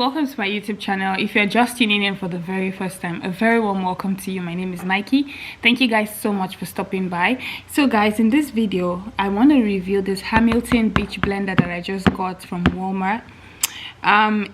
welcome to my YouTube channel. If you're just tuning in for the very first time, a very warm welcome to you. My name is Mikey. Thank you guys so much for stopping by. So guys, in this video I want to review this Hamilton Beach blender that I just got from Walmart.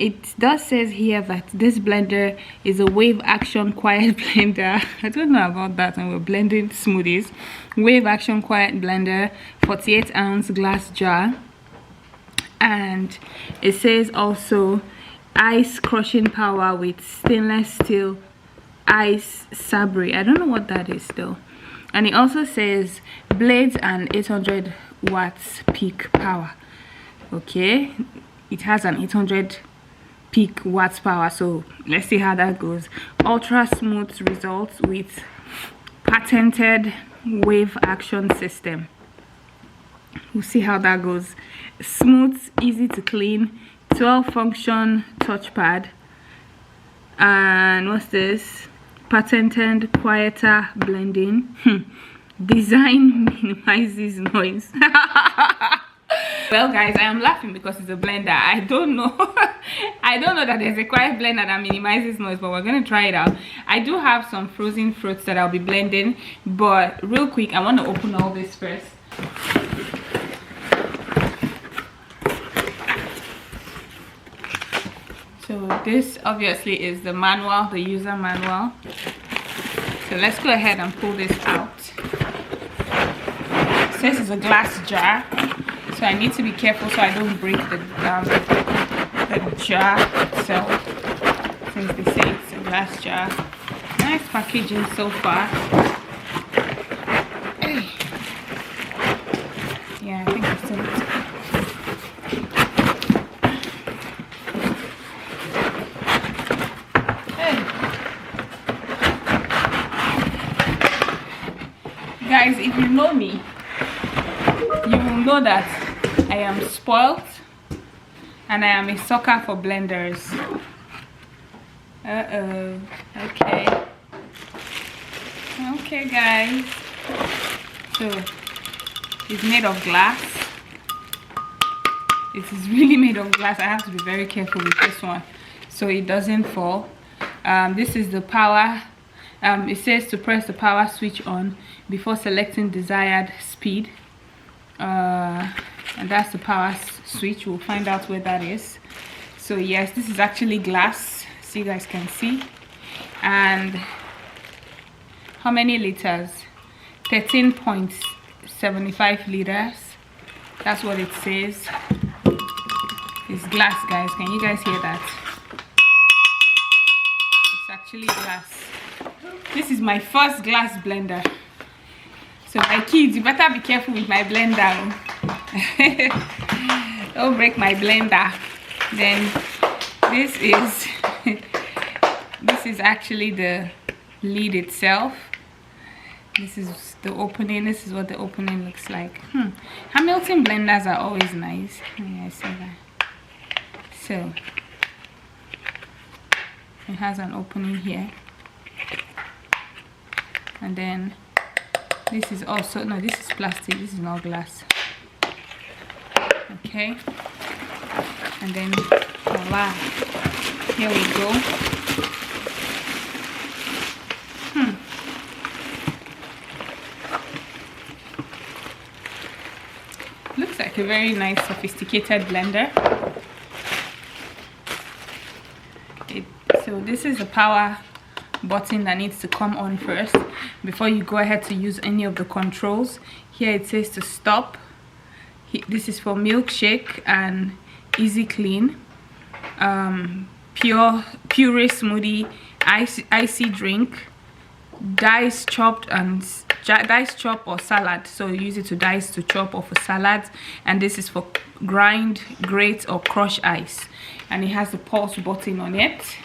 It does says here that this blender is a wave action quiet blender. I don't know about that, and we're blending smoothies. Wave action quiet blender, 48-ounce glass jar. And it says also ice crushing power with stainless steel ice sabre. I don't know what that is though. And it also says blades and 800 watts peak power. Okay, it has an 800 peak watts power, so let's see how that goes. Ultra smooth results with patented wave action system. We'll see how that goes. Smooth, easy to clean, 12 function touchpad. And what's this? Patented quieter blending. Design minimizes noise. Well guys, I am laughing because it's a blender. I don't know I don't know that there's a quiet blender that minimizes noise, but we're gonna try it out. I do have some frozen fruits that I'll be blending, but real quick I want to open all this first. So this obviously is the manual, the user manual. So let's go ahead and pull this out. It says it's a glass jar, so I need to be careful so I don't break the jar itself, since they say it's a glass jar. Nice packaging so far. Yeah, I think it's still Guys, if you know me, you will know that I am spoiled and I am a sucker for blenders. Okay guys, so it's made of glass. It is really made of glass. I have to be very careful with this one so it doesn't fall. This is the power. It says to press the power switch on before selecting desired speed, and that's the power switch. We'll find out where that is. So yes, this is actually glass, so you guys can see. And how many liters? 13.75 liters. That's what it says. It's glass, guys. Can you guys hear that? It's actually glass. This is my first glass blender, so my kids, you better be careful with my blender. Don't break my blender. Then this is this is actually the lid itself. This is the opening. This is what the opening looks like. Hamilton blenders are always nice. Yeah, I see that. So it has an opening here. And then this is also, no, this is plastic, this is not glass. Okay, and then voila, here we go. Looks like a very nice sophisticated blender. So this is the power button that needs to come on first before you go ahead to use any of the controls. Here it says to stop. This is for milkshake and easy clean, puree smoothie, icy drink, dice chopped and dice chop or salad. So you use it to dice, to chop, or for salads. And this is for grind, grate, or crush ice. And it has the pulse button on it.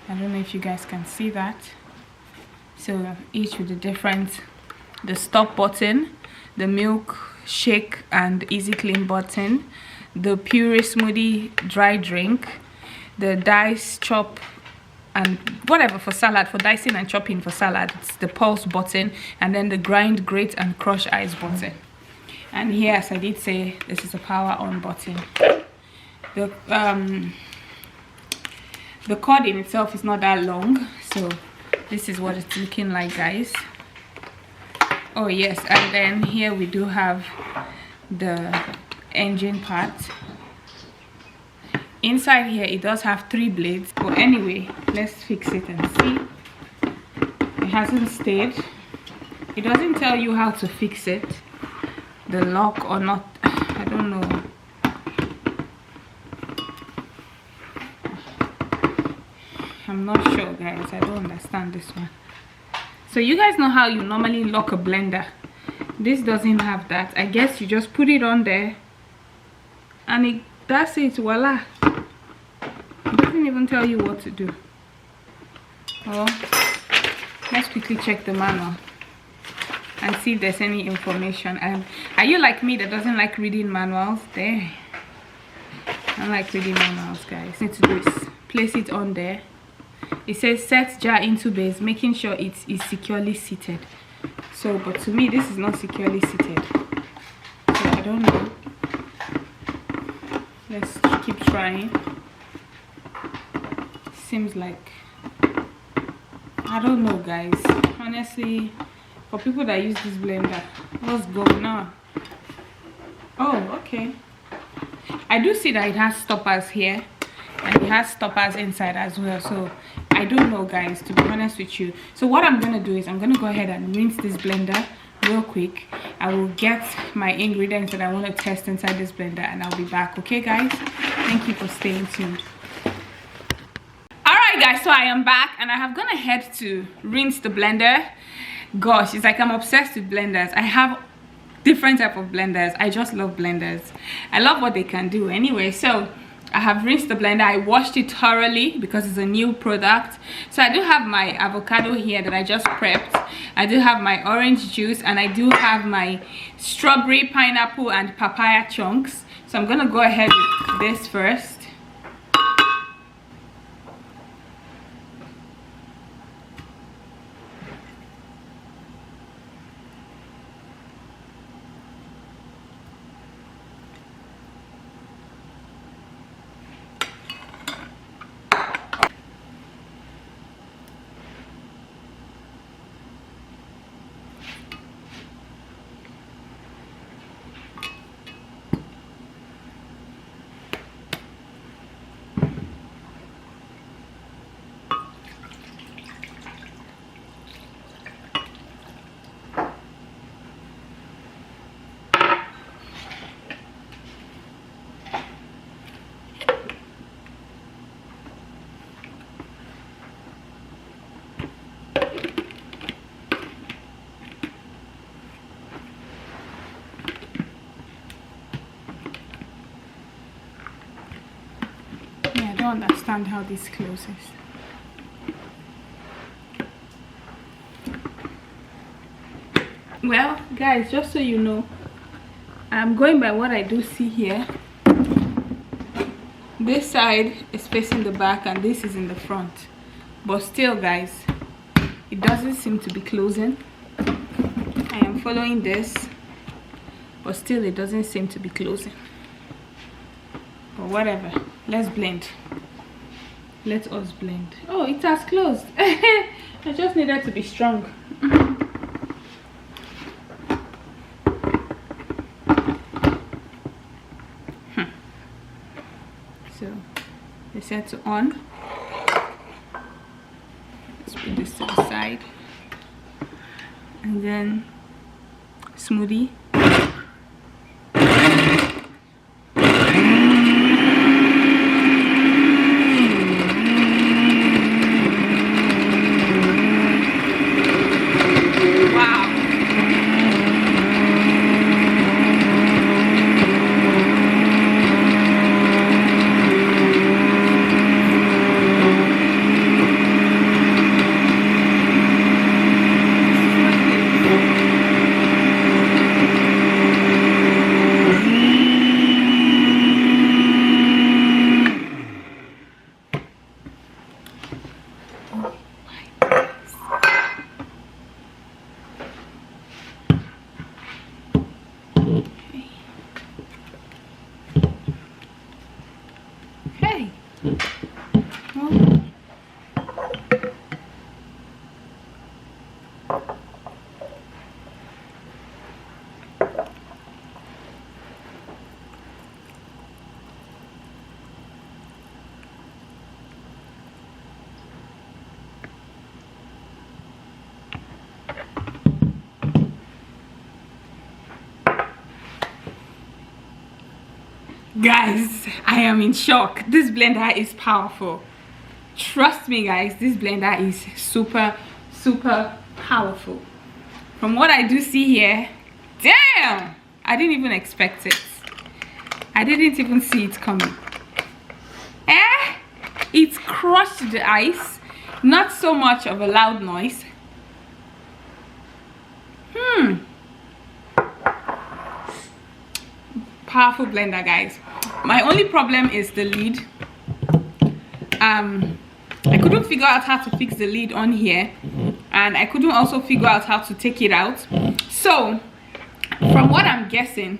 I don't know if you guys can see that. So each with the different, the stop button, the milk shake and easy clean button, the puree smoothie dry drink, the dice chop and whatever for salad, for dicing and chopping for salad, it's the pulse button, and then the grind, grate and crush ice button. And here, as I did say, this is a power on button. The the cord in itself is not that long, so this is what it's looking like, guys. Oh yes, and then here we do have the engine part. Inside here it does have 3 blades, but anyway, let's fix it and see. It hasn't stayed. It doesn't tell you how to fix it, the lock or not. I don't know. I'm not sure, guys. I don't understand this one. So you guys know how you normally lock a blender. This doesn't have that. I guess you just put it on there and that's it. Voila. It doesn't even tell you what to do. Well, let's quickly check the manual and see if there's any information. Are you like me that doesn't like reading manuals? There, I like reading manuals, guys. Need to do is place it on there. It says set jar into base, making sure it is securely seated. So, but to me this is not securely seated, so I don't know. Let's keep trying. Seems like, I don't know, guys. Honestly, for people that use this blender, what's going on? Oh, okay. I do see that it has stoppers here and it has stoppers inside as well, so I don't know, guys, to be honest with you. So what I'm gonna do is I'm gonna go ahead and rinse this blender real quick. I will get my ingredients that I want to test inside this blender and I'll be back. Okay, guys, thank you for staying tuned. Alright, guys, so I am back and I have gone ahead to rinse the blender. Gosh, it's like I'm obsessed with blenders. I have different type of blenders. I just love blenders. I love what they can do. Anyway, so I have rinsed the blender. I washed it thoroughly because it's a new product. So I do have my avocado here that I just prepped. I do have my orange juice and I do have my strawberry, pineapple and papaya chunks. So I'm gonna go ahead with this first. I don't understand how this closes. Well, guys, just so you know, I'm going by what I do see here. This side is facing the back and this is in the front, but still, guys, it doesn't seem to be closing. I am following this, but still it doesn't seem to be closing. But whatever, let's blend. Let us blend. Oh, it has closed. I just needed to be strong. So they set to on. Let's put this to the side, and then smoothie. Guys, I am in shock. This blender is powerful. Trust me guys, this blender is super powerful. From what I do see here, damn, I didn't even expect it. I didn't even see it coming. It crushed the ice. Not so much of a loud noise. Powerful blender, guys. My only problem is the lid. I couldn't figure out how to fix the lid on here, and I couldn't also figure out how to take it out. So from what I'm guessing,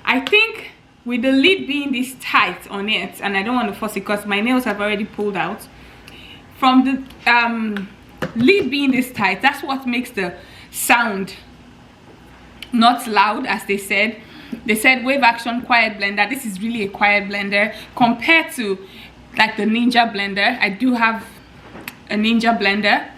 I think with the lid being this tight on it, and I don't want to force it because my nails have already pulled out, from the lid being this tight, that's what makes the sound not loud. As they said wave action quiet blender. This is really a quiet blender compared to like the Ninja blender. I do have a Ninja blender.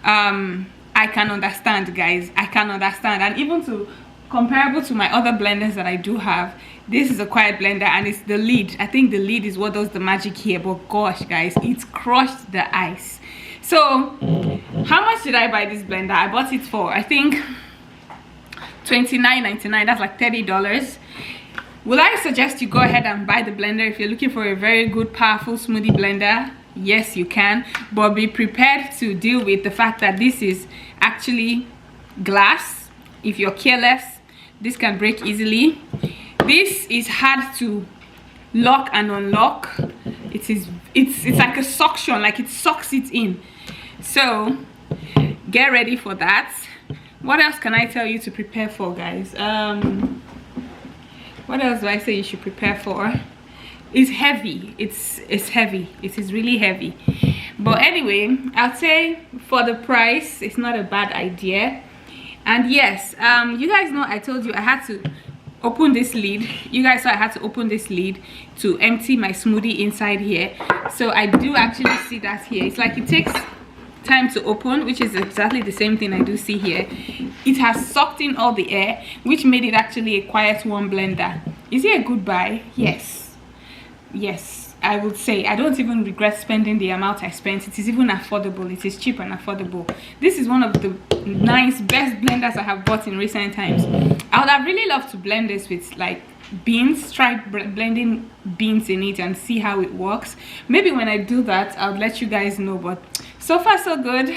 I can understand, guys. I can understand, and even to comparable to my other blenders that I do have, this is a quiet blender, and it's the lid. I think the lid is what does the magic here. But gosh guys, it's crushed the ice. So how much did I buy this blender? I bought it for, I think, $29.99. That's like $30. Will I suggest you go ahead and buy the blender if you're looking for a very good powerful smoothie blender? Yes, you can, but be prepared to deal with the fact that this is actually glass. If you're careless, this can break easily. This is hard to lock and unlock. It's like a suction, like it sucks it in. So get ready for that. What else can I tell you to prepare for, guys? What else do I say you should prepare for? It's heavy. It's heavy. It is really heavy. But anyway, I'll say for the price, it's not a bad idea. And yes, you guys know I told you I had to open this lid. You guys saw I had to open this lid to empty my smoothie inside here. So I do actually see that here. It's like it takes time to open, which is exactly the same thing I do see here. It has sucked in all the air, which made it actually a quiet warm blender. Is it a good buy? Yes, I would say. I don't even regret spending the amount I spent. It is even affordable. It is cheap and affordable. This is one of the best blenders I have bought in recent times. I would have really loved to blend this with like beans. Try blending beans in it and see how it works. Maybe when I do that, I'll let you guys know. But so far so good.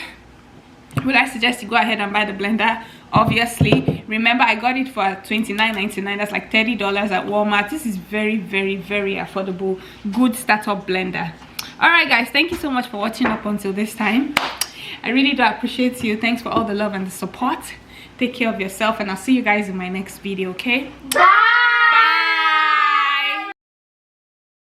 Would I suggest you go ahead and buy the blender? Obviously. Remember, I got it for $29.99. That's like $30 at Walmart. This is very affordable, good startup blender. All right guys, thank you so much for watching up until this time. I really do appreciate you. Thanks for all the love and the support. Take care of yourself, and I'll see you guys in my next video. Okay, bye.